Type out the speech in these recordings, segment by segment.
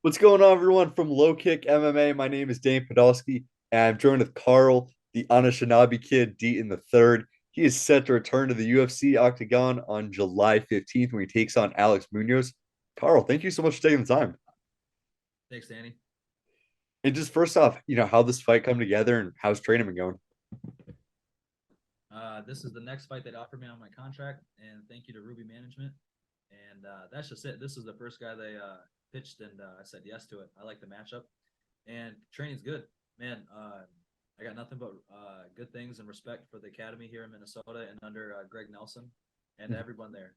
What's going on, everyone, from LowKick MMA? My name is Dane Podolsky, and I'm joined with Carl, the Anishinaabe kid, Deaton III. He is set to return to the UFC Octagon on July 15th when he takes on Alex Munoz. Carl, thank you so much for taking the time. Thanks, Danny. And just first off, how this fight come together and how's training been going? This is the next fight that offered me on my contract, and thank you to Ruby Management. And that's just it. This is the first guy they pitched, and I said yes to it. I like the matchup, and training's good, man. I got nothing but good things and respect for the academy here in Minnesota and under Greg Nelson and everyone there.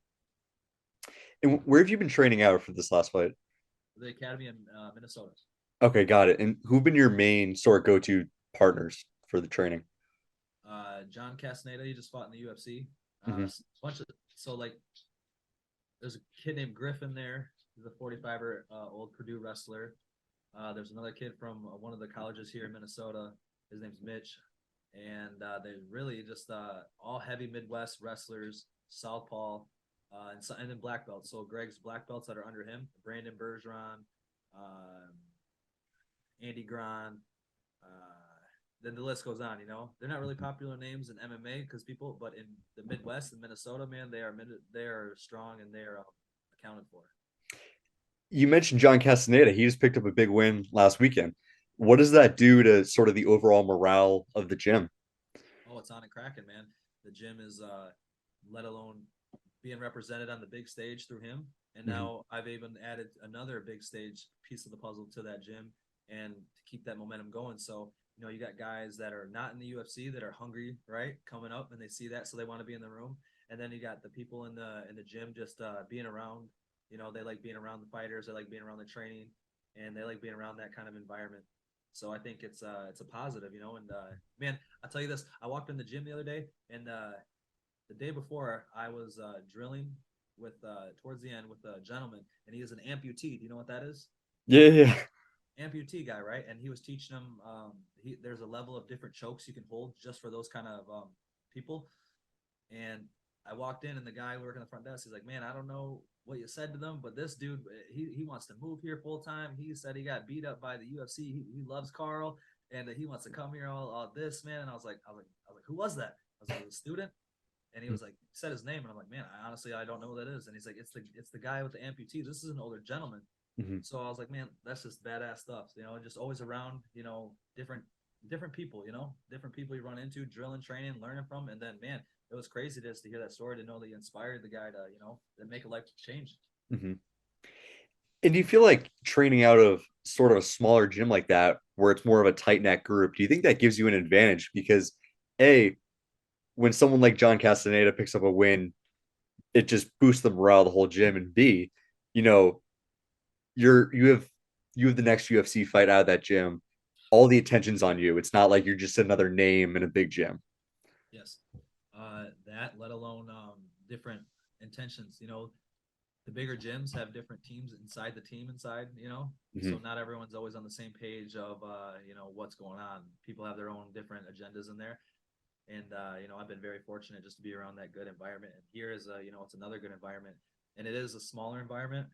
And where have you been training out for this last fight? The academy in Minnesota. Okay, got it. And who've been your main sort of go-to partners for the training? John Castaneda, he just fought in the UFC. Hmm. Bunch of so like there's a kid named Griffin there. He's a 45er old Purdue wrestler. There's another kid from one of the colleges here in Minnesota. His name's Mitch, and they really just all heavy Midwest wrestlers, southpaw, and then black belts. So Greg's black belts that are under him: Brandon Bergeron, Andy Grant. Then the list goes on. They're not really popular names in MMA because people, but in the Midwest and Minnesota, man, they are strong and they are accounted for. You mentioned John Castaneda. He just picked up a big win last weekend. What does that do to sort of the overall morale of the gym? Oh, it's on and cracking, man. The gym is, let alone being represented on the big stage through him. And Hmm. now I've even added another big stage piece of the puzzle to that gym and to keep that momentum going. So, you got guys that are not in the UFC that are hungry, right? Coming up and they see that, so they want to be in the room. And then you got the people in the gym just being around. They like being around the fighters, they like being around the training, and they like being around that kind of environment. So I think it's a positive, and man, I'll tell you this. I walked in the gym the other day, and the day before I was drilling with towards the end with a gentleman, and he is an amputee. Do you know what that is? Yeah, yeah. Amputee guy, right? And he was teaching him. There's a level of different chokes you can hold just for those kind of people. And I walked in, and the guy working the front desk, he's like, "Man, I don't know what you said to them, but this dude, he wants to move here full time. He said he got beat up by the UFC. He loves Carl, and he wants to come here all this, man." And I was like, who was that? I was like, a student. And he was like, said his name, and I'm like, man, I don't know who that is. And he's like, it's the guy with the amputee. This is an older gentleman. Hmm. So I was like, man, that's just badass stuff. Just always around, different people, different people you run into, drilling, training, learning from, and then man, it was crazy just to hear that story, to know that you inspired the guy to, to make a life change. Hmm. And do you feel like training out of sort of a smaller gym like that, where it's more of a tight knit group, do you think that gives you an advantage? Because A, when someone like John Castaneda picks up a win, it just boosts the morale of the whole gym. And B, you know, you have the next UFC fight out of that gym. All the attention's on you. It's not like you're just another name in a big gym. Yes. That, let alone different intentions. The bigger gyms have different teams inside the team inside. So Hmm. not everyone's always on the same page of, what's going on. People have their own different agendas in there. And, I've been very fortunate just to be around that good environment. And here is, it's another good environment. And it is a smaller environment,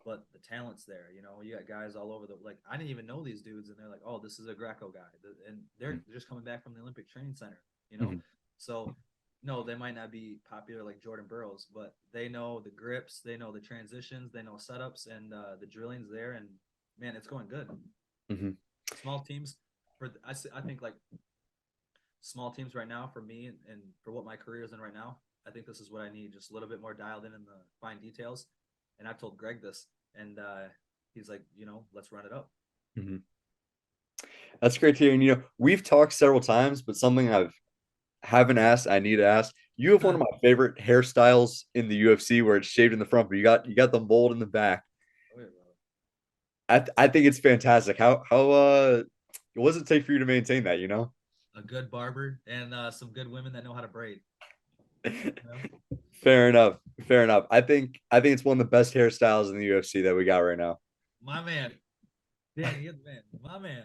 but the talent's there. You got guys all over like, I didn't even know these dudes. And they're like, oh, this is a Greco guy. And they're just coming back from the Olympic Training Center, you know? Hmm. So, no, they might not be popular like Jordan Burroughs, but they know the grips, they know the transitions, they know setups, and the drilling's there. And man, it's going good. Hmm. Small teams, I think like small teams right now for me, and for what my career is in right now, I think this is what I need. Just a little bit more dialed in the fine details. And I told Greg this, and he's like, let's run it up. Hmm. That's great to hear. And we've talked several times, but something I haven't asked, I need to ask. You have one of my favorite hairstyles in the UFC, where it's shaved in the front, but you got the mold in the back. Oh, yeah, bro. I think it's fantastic. How what does it take for you to maintain that? A good barber and some good women that know how to braid. You know? Fair enough. Fair enough. I think it's one of the best hairstyles in the UFC that we got right now. My man, Danny, you're the man. My man.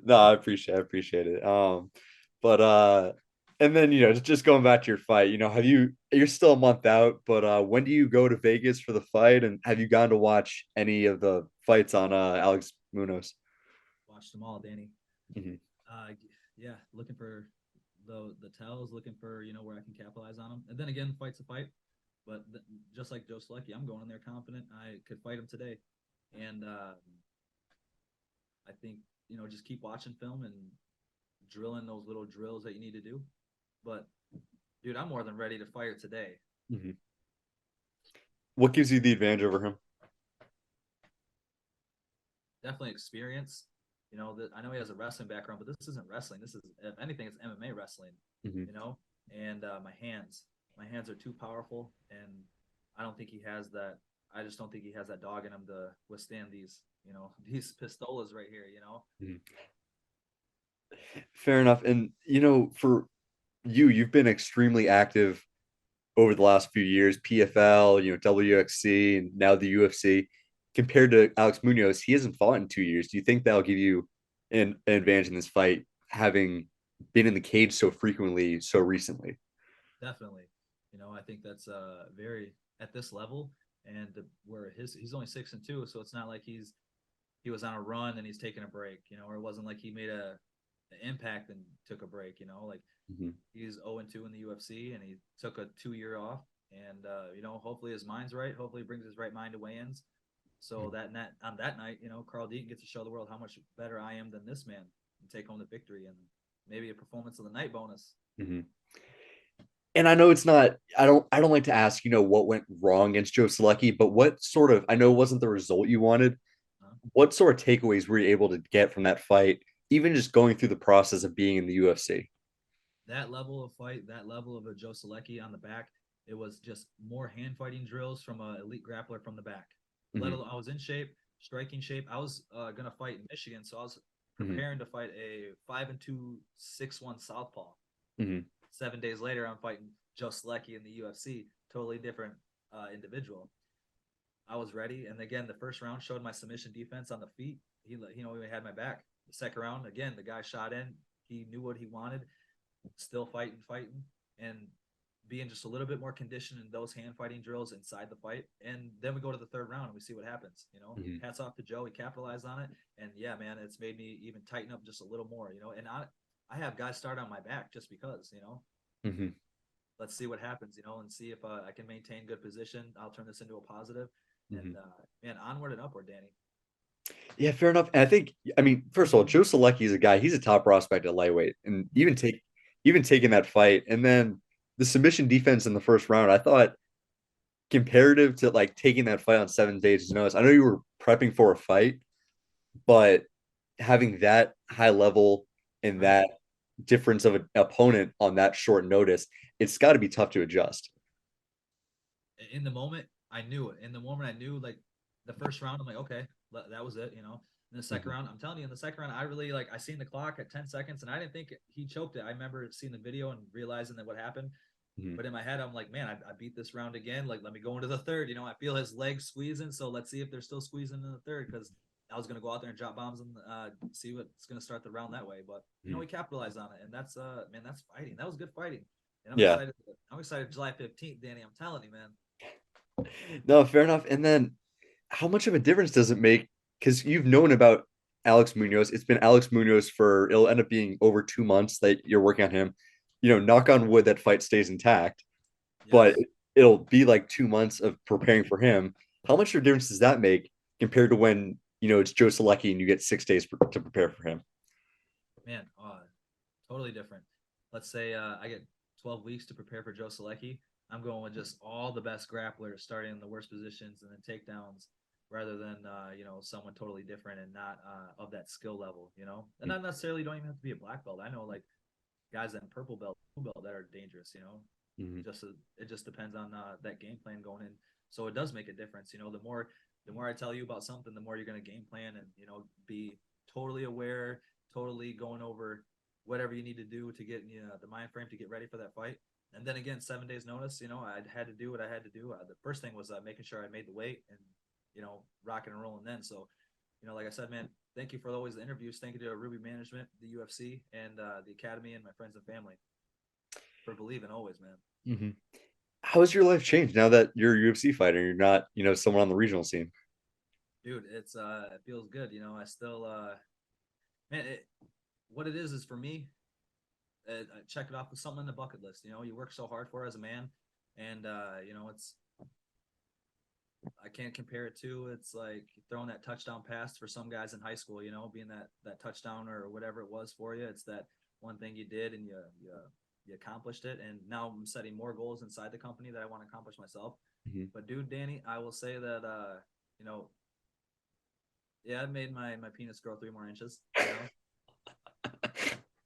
No, I appreciate it. But And then, just going back to your fight, you're still a month out, but when do you go to Vegas for the fight? And have you gone to watch any of the fights on Alex Munoz? Watched them all, Danny. Mhm. Uh, yeah, looking for the tells, looking for where I can capitalize on them. And then again, fight's a fight. But just like Joe Selecki, I'm going in there confident I could fight him today. And I think just keep watching film and drilling those little drills that you need to do. But dude, I'm more than ready to fire today. Mhm. What gives you the advantage over him? Definitely experience. That I know he has a wrestling background, but this isn't wrestling. This is, if anything, it's MMA wrestling. Mhm. You know, and my hands are too powerful, and I don't think he has that. I just don't think he has that dog in him to withstand these. These pistolas right here. Mhm. Fair enough. And for you've been extremely active over the last few years, PFL, WXC, and now the UFC. Compared to Alex Munoz, he hasn't fought in 2 years. Do you think that'll give you an advantage in this fight, having been in the cage so frequently, so recently? Definitely. I think that's very at this level, and where he's only 6-2, so it's not like he was on a run and he's taking a break, or it wasn't like he made an impact and took a break, like Mhm. he's 0-2 in the UFC and he took a 2 year off, and hopefully his mind's right. Hopefully he brings his right mind to weigh-ins, so that on that night, Carl Deaton gets to show the world how much better I am than this man and take home the victory and maybe a performance of the night bonus. Mhm. And I know it's not. I don't like to ask, what went wrong against Joe Selecki, but what sort of? I know it wasn't the result you wanted. Uh, What sort of takeaways were you able to get from that fight, even just going through the process of being in the UFC? that level of fight, that level of a Joe Selecki on the back, it was just more hand fighting drills from an elite grappler from the back. Let Hmm. alone, I was in shape, striking shape. I was gonna fight in Michigan, so I was Hmm. preparing to fight a 5-2, 6-1 southpaw. Hmm. 7 days later, I'm fighting Joe Selecki in the UFC, totally different individual. I was ready, and again, the first round showed my submission defense on the feet. He had my back. The second round, again, the guy shot in. He knew what he wanted, still fighting, and being just a little bit more conditioned in those hand fighting drills inside the fight. And then we go to the third round and we see what happens. Hmm. Hats off to Joe. He capitalized on it. And yeah, man, it's made me even tighten up just a little more, and I have guys start on my back just because, Hmm. let's see what happens, and see if I can maintain good position. I'll turn this into a positive. Hmm. And man, onward and upward, Danny. Yeah, fair enough. And I think, I mean, first of all, Joe Selecki is a guy. He's a top prospect at lightweight, and even taking that fight, and then the submission defense in the first round. I thought comparative to like taking that fight on 7 days' notice. I know you were prepping for a fight, but having that high level and Right. that difference of an opponent on that short notice, it's got to be tough to adjust. In the moment, I knew it. In the moment, I knew, like, the first round, I'm like, okay, that was it. In the second Mhm. round, I'm telling you, in the second round, I really, like, I seen the clock at 10 seconds and I didn't think he choked it. I remember seeing the video and realizing that what happened. Mhm. But in my head, I'm like, man, I beat this round again. Like, let me go into the third. I feel his legs squeezing. So let's see if they're still squeezing in the third, because I was going to go out there and drop bombs and see what's going to start the round that way. But, Mhm. we capitalized on it. And that's, man, that's fighting. That was good fighting. And I'm Yeah. excited. I'm excited July 15th, Danny. I'm telling you, man. No, fair enough. And then how much of a difference does it make? Because you've known about Alex Munoz. It's been Alex Munoz for, it'll end up being over 2 months that you're working on him. Knock on wood that fight stays intact, but Yes. it'll be like 2 months of preparing for him. How much of a difference does that make compared to when, it's Joe Selecki and you get 6 days to prepare for him? Man, totally different. Let's say I get 12 weeks to prepare for Joe Selecki. I'm going with just all the best grapplers, starting in the worst positions and then takedowns, rather than someone totally different and not of that skill level. And not necessarily don't even have to be a black belt. I know, like, guys in purple belt, blue belt that are dangerous. Mm-hmm. It just depends on that game plan going in. So it does make a difference. The more I tell you about something, the more you're going to game plan and be totally aware, totally going over whatever you need to do to get the mind frame to get ready for that fight. And then again, 7 days notice. I had to do what I had to do. The first thing was making sure I made the weight and rocking and rolling then. So like I said, man, thank you for always the interviews. Thank you to Ruby Management, the UFC, and the Academy, and my friends and family. for believing always, man. Hmm. How has your life changed now that you're a UFC fighter? And you're not, someone on the regional scene. Dude, it feels good. I still man, what it is for me, I check it off with something in the bucket list. You work so hard for it as a man, and it's I can't compare it to. It's like throwing that touchdown pass for some guys in high school. Being that touchdown or whatever it was for you. It's that one thing you did and you accomplished it. And now I'm setting more goals inside the company that I want to accomplish myself. Hmm. But dude, Danny, I will say that you know, yeah, I made my penis grow 3 more inches.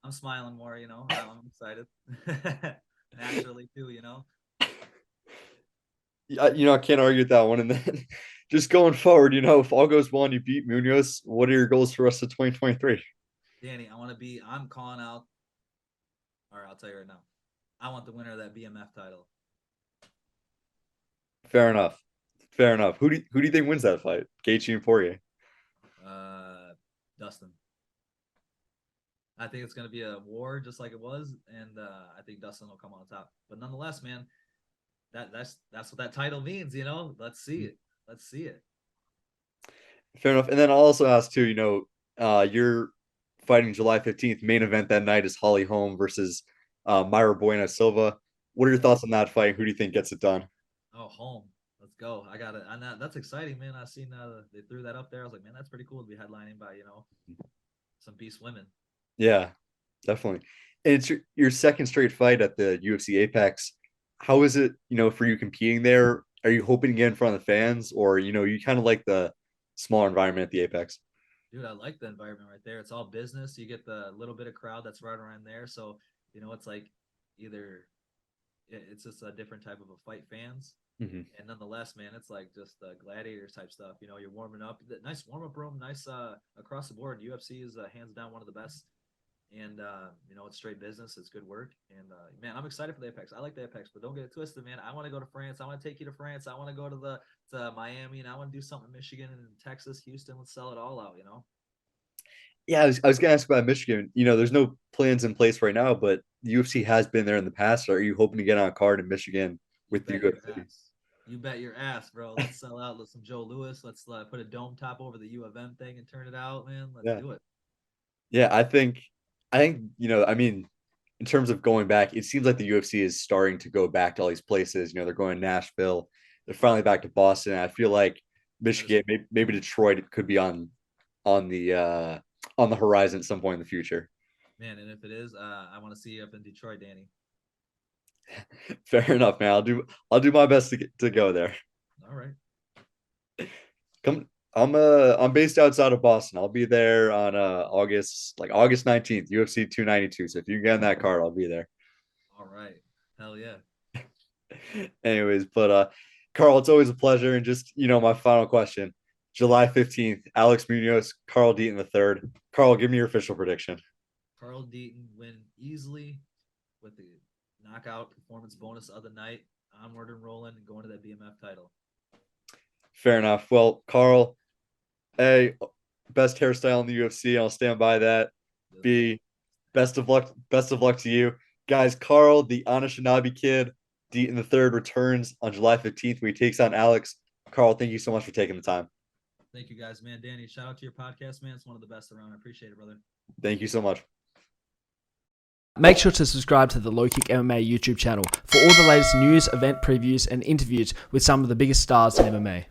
I'm smiling more. I'm excited. Naturally too. Yeah, I can't argue with that one. And then just going forward, if all goes well and you beat Munoz, what are your goals for the rest of 2023? Danny, I'm calling out, or I'll tell you right now, I want the winner of that BMF title. Fair enough. Fair enough. Who do you think wins that fight? Gaethje and Poirier. Uh, Dustin. I think it's going to be a war just like it was, and I think Dustin will come on top. But nonetheless, man, that's what that title means. Let's see it. Let's see it. Fair enough. And then I'll also ask too, you're fighting July 15th. Main event that night is Holly Holm versus Myra Bueno Silva. What are your thoughts on that fight? Who do you think gets it done? Oh, home. Let's go. I got it. And that's exciting, man. I seen they threw that up there. I was like, man, that's pretty cool to be headlining by some beast women. Yeah, definitely. And it's your second straight fight at the UFC Apex. How is it, for you competing there? Are you hoping to get in front of the fans, or you kind of like the smaller environment at the Apex? Dude, I like the environment right there. It's all business. You get the little bit of crowd that's right around there. So, it's like either it's just a different type of a fight fans. Hmm. And nonetheless, man, it's like just gladiators type stuff. You're warming up. Nice warm up room. Nice across the board. UFC is hands down one of the best. And it's straight business. It's good work. And man, I'm excited for the Apex. I like the Apex, but don't get it twisted, man. I want to go to France. I want to take you to France. I want to go to Miami, and I want to do something in Michigan and Texas, Houston. Let's sell it all out. Yeah, I was gonna ask about Michigan. There's no plans in place right now, but the UFC has been there in the past. Are you hoping to get on a card in Michigan You with the bet your UFC? ass. You bet your ass, bro. Let's sell out. Let's some Joe Lewis. Let's put a dome top over the U of M thing and turn it out, man. Let's Yeah. do it. Yeah, I think, I mean, in terms of going back, it seems like the UFC is starting to go back to all these places. They're going to Nashville. They're finally back to Boston. I feel like That is Michigan, maybe Detroit could be on the uh on the horizon at some point in the future. man. And if it is, I want to see you up in Detroit, Danny. Fair enough, man. I'll do my best to go there. All right. Come I'm based outside of Boston. I'll be there on August 19th, UFC 292. So if you get in that card, I'll be there. All right. Hell yeah. Anyways, but Carl, it's always a pleasure. And just, my final question. July 15th, Alex Munoz, Carl Deaton III. Carl, give me your official prediction. Carl Deaton win easily with the knockout performance bonus of the night. Onward and rolling and going to that BMF title. Fair enough. Well, Carl, A, best hairstyle in the UFC. I'll stand by that. Yes, sir. B, best of luck. Best of luck to you. Guys, Carl, the Anishinaabe kid, Deaton III returns on July 15th when he takes on Alex. Carl, thank you so much for taking the time. Thank you guys, man. Danny, shout out to your podcast, man. It's one of the best around. I appreciate it, brother. Thank you so much. Make sure to subscribe to the LowKick MMA YouTube channel for all the latest news, event previews, and interviews with some of the biggest stars in MMA.